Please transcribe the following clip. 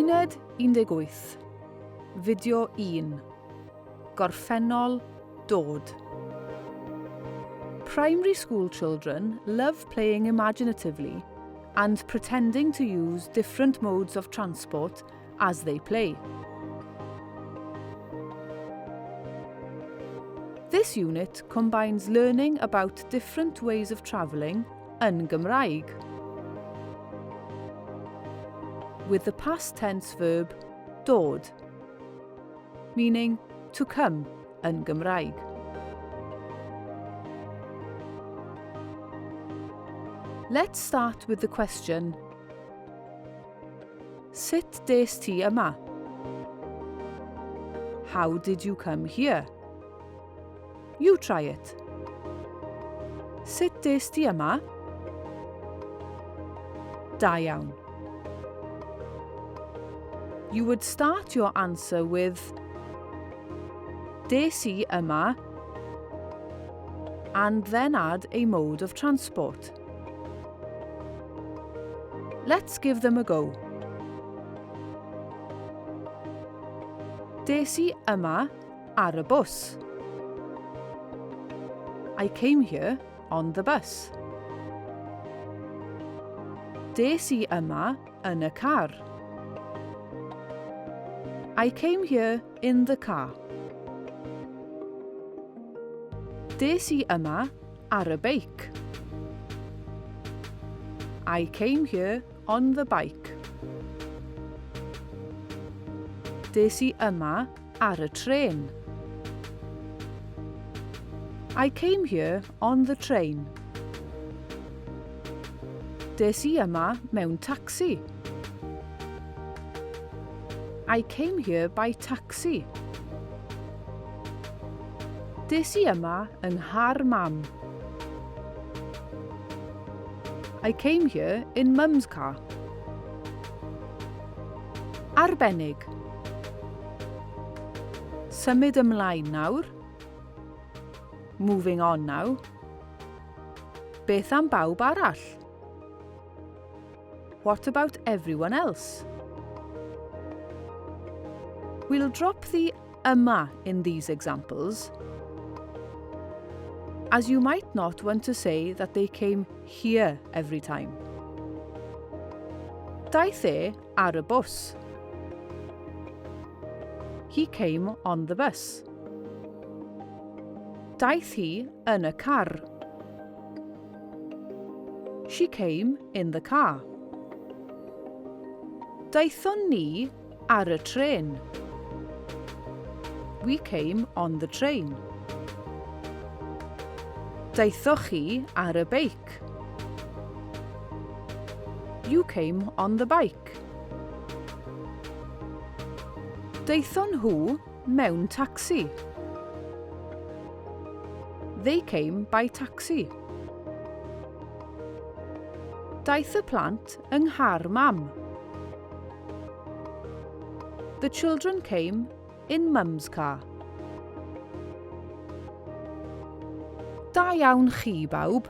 Uned 18. Fideo 1. Gorffennol dod. Primary school children love playing imaginatively and pretending to use different modes of transport as they play. This unit combines learning about different ways of travelling yn Gymraeg with the past tense verb dod, meaning to come yn Gymraeg. Let's start with the question, sut des ti yma? How did you come here? You try it. Sut des ti yma? Da iawn. You would start your answer with des I yma and then add a mode of transport. Let's give them a go. Des I yma ar y bws. I came here on the bus. Des I yma yn y car. I came here in the car. Des I yma ar y beic. I came here on the bike. Des I yma ar y trên. I came here on the train. Des I yma mewn taxi. I came here by taxi. Des I yma yng nghar mam. I came here in Mum's car. Arbennig. Symud ymlaen nawr. Moving on now. Beth am bawb arall? What about everyone else? We'll drop the yma in these examples, as you might not want to say that they came here every time. Daeth e ar y bws. He came on the bus. Daeth hi yn y car. She came in the car. Daethon ni ar y trên. We came on the train. Daethoch chi ar y beic. You came on the bike. Daethon nhw mewn taxi. They came by taxi. Daeth y plant yng nghar mam. The children came in Mum's car. Da iawn chi bawb.